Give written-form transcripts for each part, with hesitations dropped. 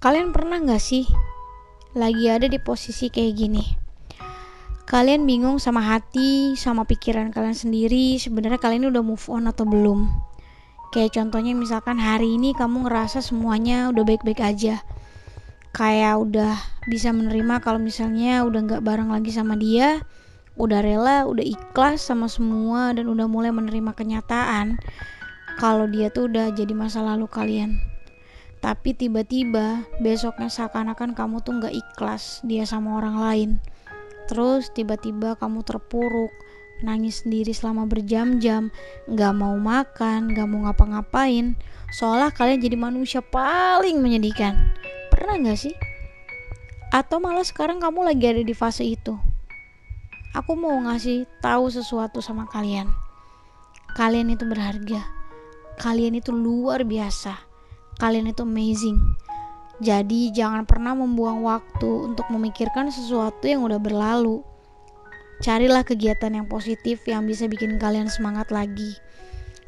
Kalian pernah gak sih lagi ada di posisi kayak gini? Kalian bingung sama hati, sama pikiran kalian sendiri, sebenarnya kalian udah move on atau belum? Kayak contohnya misalkan hari ini kamu ngerasa semuanya udah baik-baik aja, kayak udah bisa menerima kalau misalnya udah gak bareng lagi sama dia, udah rela, udah ikhlas sama semua, dan udah mulai menerima kenyataan kalau dia tuh udah jadi masa lalu kalian. Tapi tiba-tiba besoknya seakan-akan kamu tuh gak ikhlas dia sama orang lain. Terus tiba-tiba kamu terpuruk, nangis sendiri selama berjam-jam, gak mau makan, gak mau ngapa-ngapain, seolah kalian jadi manusia paling menyedihkan. Pernah gak sih? Atau malah sekarang kamu lagi ada di fase itu? Aku mau ngasih tahu sesuatu sama kalian. Kalian itu berharga. Kalian itu luar biasa. Kalian itu amazing. Jadi jangan pernah membuang waktu untuk memikirkan sesuatu yang udah berlalu. Carilah kegiatan yang positif yang bisa bikin kalian semangat lagi.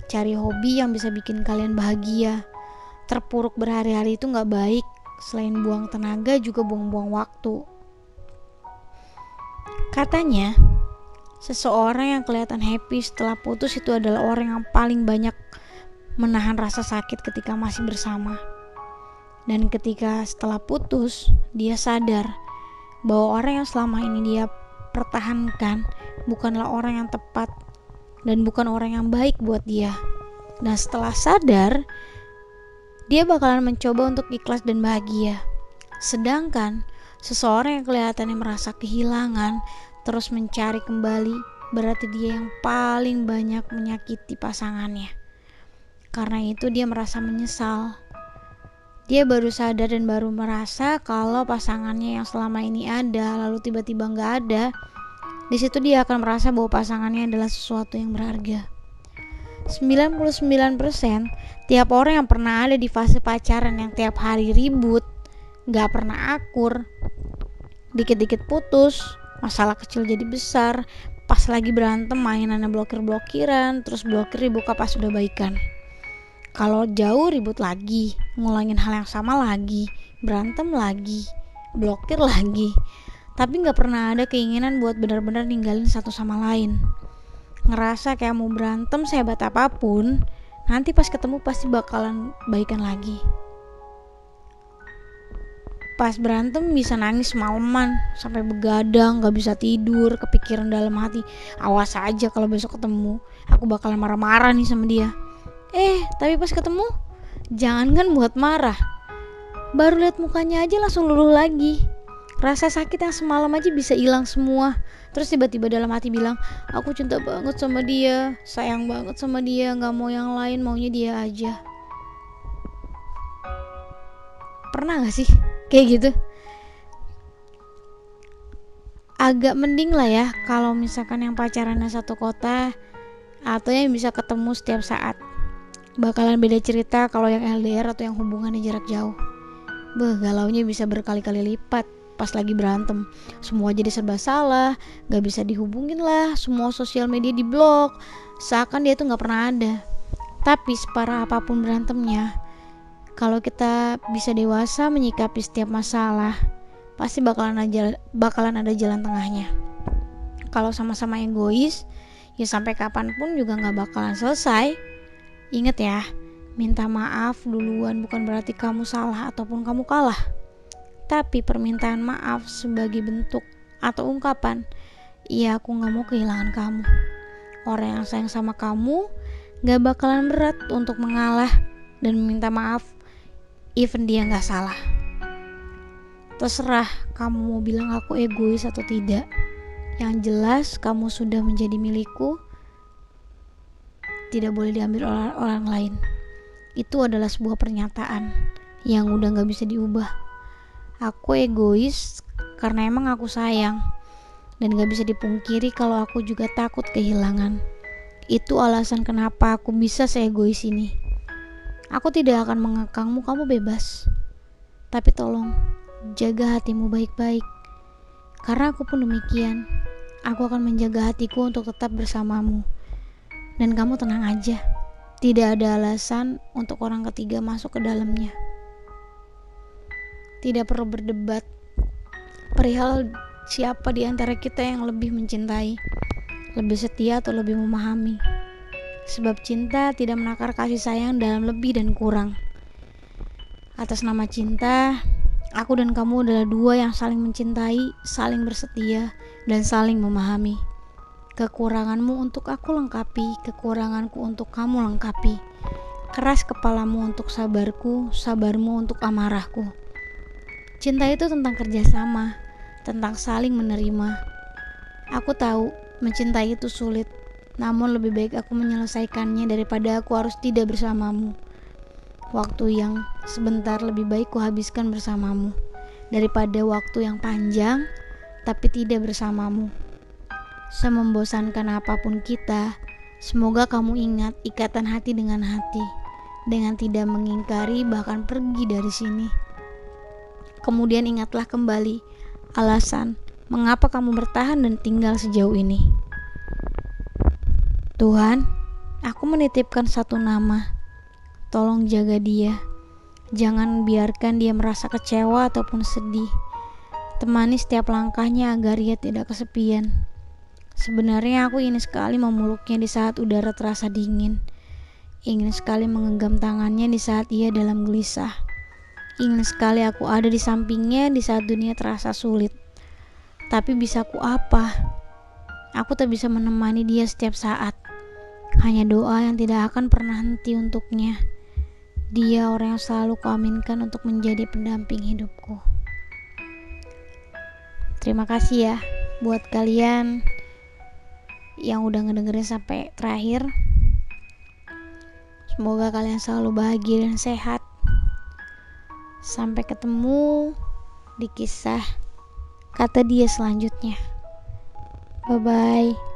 Cari hobi yang bisa bikin kalian bahagia. Terpuruk berhari-hari itu gak baik. Selain buang tenaga juga buang-buang waktu. Katanya, seseorang yang kelihatan happy setelah putus itu adalah orang yang paling banyak menahan rasa sakit ketika masih bersama. Dan ketika setelah putus, dia sadar bahwa orang yang selama ini dia pertahankan bukanlah orang yang tepat dan bukan orang yang baik buat dia. Dan setelah sadar, dia bakalan mencoba untuk ikhlas dan bahagia. Sedangkan seseorang yang kelihatannya merasa kehilangan terus mencari kembali, berarti dia yang paling banyak menyakiti pasangannya. Karena itu dia merasa menyesal. Dia baru sadar dan baru merasa kalau pasangannya yang selama ini ada lalu tiba-tiba gak ada. Di situ dia akan merasa bahwa pasangannya adalah sesuatu yang berharga. 99% tiap orang yang pernah ada di fase pacaran yang tiap hari ribut, gak pernah akur, dikit-dikit putus, masalah kecil jadi besar, pas lagi berantem mainannya blokir-blokiran, terus blokir dibuka pas udah baikan. Kalau jauh ribut lagi, ngulangin hal yang sama lagi, berantem lagi, blokir lagi. Tapi gak pernah ada keinginan buat benar-benar ninggalin satu sama lain. Ngerasa kayak mau berantem sehebat apapun, nanti pas ketemu pasti bakalan baikan lagi. Pas berantem bisa nangis maleman, sampai begadang, gak bisa tidur, kepikiran dalam hati, awas aja kalau besok ketemu, aku bakalan marah-marah nih sama dia. Tapi pas ketemu, jangankan buat marah, baru lihat mukanya aja langsung luluh lagi. Rasa sakit yang semalam aja bisa hilang semua. Terus tiba-tiba dalam hati bilang, aku cinta banget sama dia, sayang banget sama dia, gak mau yang lain, maunya dia aja. Pernah gak sih kayak gitu? Agak mending lah ya kalau misalkan yang pacarannya satu kota atau yang bisa ketemu setiap saat. Bakalan beda cerita kalau yang LDR atau yang hubungannya jarak jauh. Galaunya bisa berkali-kali lipat pas lagi berantem. Semua jadi serba salah, gak bisa dihubungin lah, semua sosial media diblok, seakan dia tuh gak pernah ada. Tapi separah apapun berantemnya, kalau kita bisa dewasa menyikapi setiap masalah, pasti bakalan ada jalan tengahnya. Kalau sama-sama egois, ya sampai kapanpun juga gak bakalan selesai. Ingat ya, minta maaf duluan bukan berarti kamu salah ataupun kamu kalah. Tapi permintaan maaf sebagai bentuk atau ungkapan, iya aku gak mau kehilangan kamu. Orang yang sayang sama kamu gak bakalan berat untuk mengalah dan meminta maaf even dia gak salah. Terserah kamu mau bilang aku egois atau tidak. Yang jelas kamu sudah menjadi milikku, tidak boleh diambil oleh orang lain. Itu adalah sebuah pernyataan yang udah gak bisa diubah. Aku egois karena emang aku sayang, dan gak bisa dipungkiri kalau aku juga takut kehilangan. Itu alasan kenapa aku bisa seegois ini. Aku tidak akan mengekangmu, kamu bebas. Tapi tolong jaga hatimu baik-baik. Karena aku pun demikian. Aku akan menjaga hatiku untuk tetap bersamamu. Dan kamu tenang aja, tidak ada alasan untuk orang ketiga masuk ke dalamnya. Tidak perlu berdebat perihal siapa di antara kita yang lebih mencintai, lebih setia atau lebih memahami. Sebab cinta tidak menakar kasih sayang dalam lebih dan kurang. Atas nama cinta, aku dan kamu adalah dua yang saling mencintai, saling bersetia, dan saling memahami. Kekuranganmu untuk aku lengkapi, kekuranganku untuk kamu lengkapi. Keras kepalamu untuk sabarku, sabarmu untuk amarahku. Cinta itu tentang kerjasama, tentang saling menerima. Aku tahu mencintai itu sulit, namun lebih baik aku menyelesaikannya daripada aku harus tidak bersamamu. Waktu yang sebentar lebih baik kuhabiskan bersamamu daripada waktu yang panjang tapi tidak bersamamu. Semembosankan apapun kita, semoga kamu ingat ikatan hati dengan hati, dengan tidak mengingkari bahkan pergi dari sini. Kemudian ingatlah kembali alasan mengapa kamu bertahan dan tinggal sejauh ini. Tuhan, aku menitipkan satu nama. Tolong jaga dia. Jangan biarkan dia merasa kecewa ataupun sedih. Temani setiap langkahnya agar ia tidak kesepian. Sebenarnya aku ingin sekali memeluknya di saat udara terasa dingin. Ingin sekali menggenggam tangannya di saat ia dalam gelisah. Ingin sekali aku ada di sampingnya di saat dunia terasa sulit. Tapi bisa ku apa? Aku tak bisa menemani dia setiap saat. Hanya doa yang tidak akan pernah henti untuknya. Dia orang yang selalu kuaminkan untuk menjadi pendamping hidupku. Terima kasih ya buat kalian yang udah ngedengerin sampai terakhir. Semoga kalian selalu bahagia dan sehat. Sampai ketemu di kisah kata dia selanjutnya. Bye bye.